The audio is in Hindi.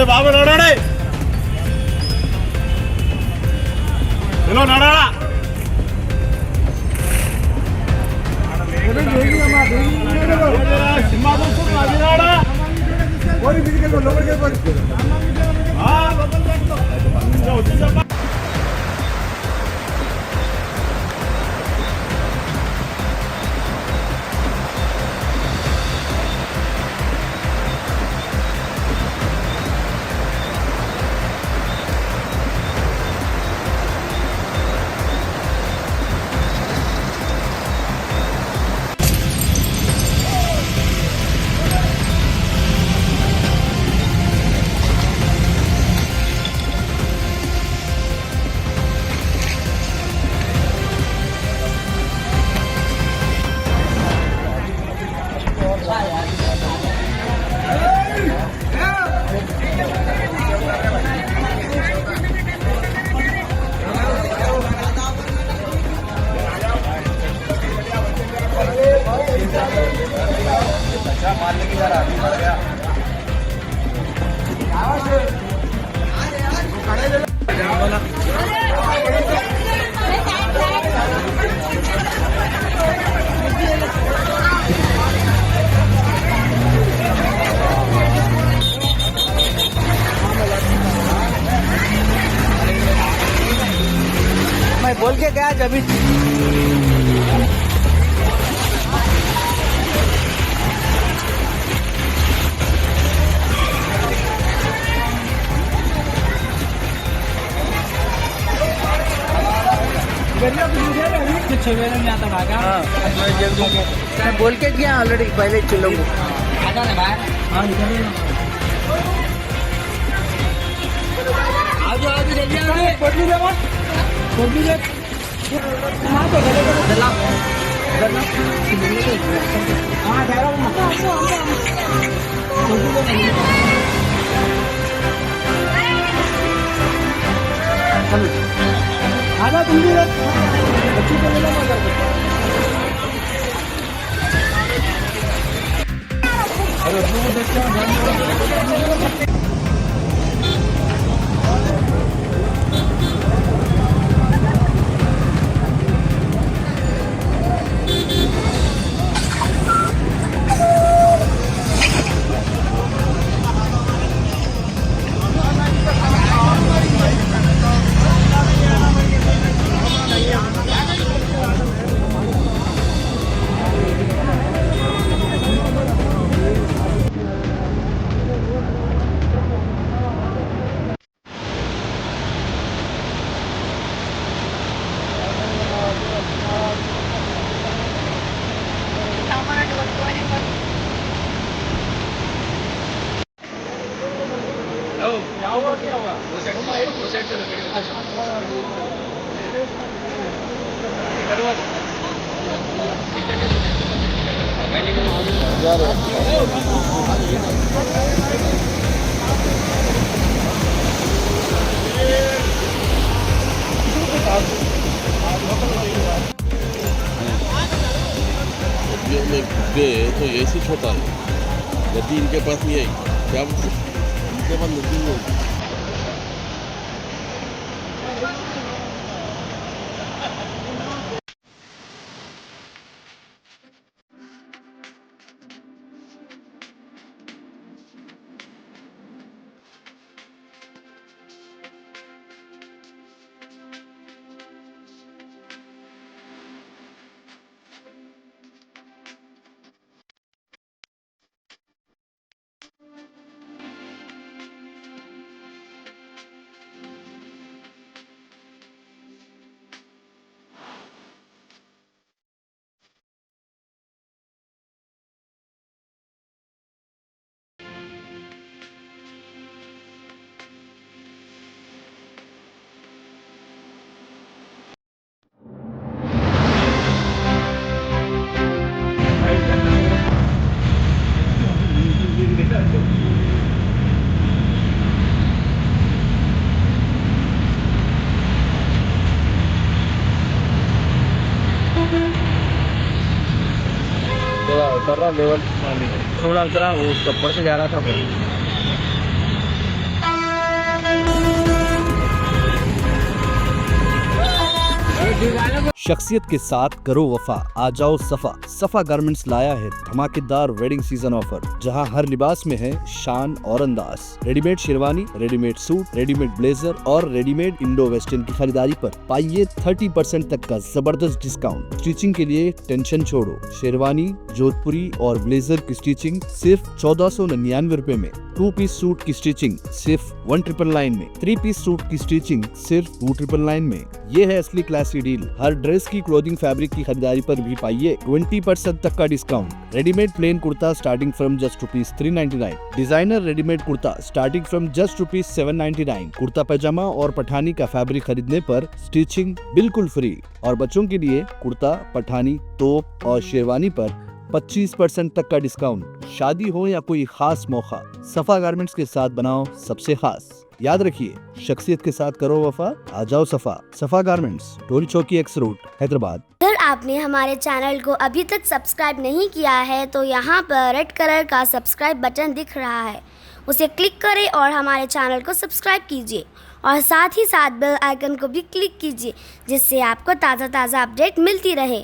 బాబు నడాడే చలో నడాడా సినిమా చూస్తుంది అది రాడా కోరి బిజికల్ లోపలికి వెళ్ళిపోయి లోపలికి मैं बोल के गया जब मैं बोल के गया ऑलरेडी पहले चलो आधा तुम भी बच्ची को लेना में गए तो ऐसे छोटा है, नदी इनके पास नहीं आई, क्या इनके पास नदी नहीं होगी। उतर रहा लेवल थोड़ा उतरा वो ऊपर से जा रहा था फिर शख्सियत के साथ करो वफा, आ जाओ सफा। सफा गारमेंट्स लाया है धमाकेदार वेडिंग सीजन ऑफर, जहां हर लिबास में है शान और अंदाज। Readymade sherwani, readymade suit, readymade blazer और रेडीमेड इंडो वेस्टर्न की खरीदारी पर पाइए 30% तक का जबरदस्त डिस्काउंट। स्टिचिंग के लिए टेंशन छोड़ो, शेरवानी, जोधपुरी और ब्लेजर की स्टिचिंग सिर्फ 1499 रुपए में, 2 पीस सूट की स्टिचिंग सिर्फ 1999 में, 3 पीस सूट की स्टिचिंग सिर्फ 2999 में। ये है असली क्लासी डील। हर ड्रेस की क्लोथिंग फैब्रिक की खरीदारी पर भी पाइए 20% तक का discount. Readymade plain kurta starting from just ₹399, designer readymade kurta starting from just ₹799। Kurta pyjama और पठानी का फैब्रिक खरीदने पर स्टिचिंग बिल्कुल फ्री। और बच्चों के लिए कुर्ता, पठानी, तोप और शेरवानी पर 25% तक का डिस्काउंट। शादी हो या कोई खास मौका, सफा गारमेंट्स के साथ बनाओ सबसे खास। याद रखिए, शख्सियत के साथ करो वफा, आ जाओ सफा। सफा गारमेंट्स, टोल चौकी एक्स रोड, हैदराबाद। अगर आपने हमारे चैनल को अभी तक सब्सक्राइब नहीं किया है तो यहाँ पर रेड कलर का सब्सक्राइब बटन दिख रहा है, उसे क्लिक करें और हमारे चैनल को सब्सक्राइब कीजिए और साथ ही साथ बेल आइकन को भी क्लिक कीजिए, जिससे आपको ताज़ा अपडेट मिलती रहे।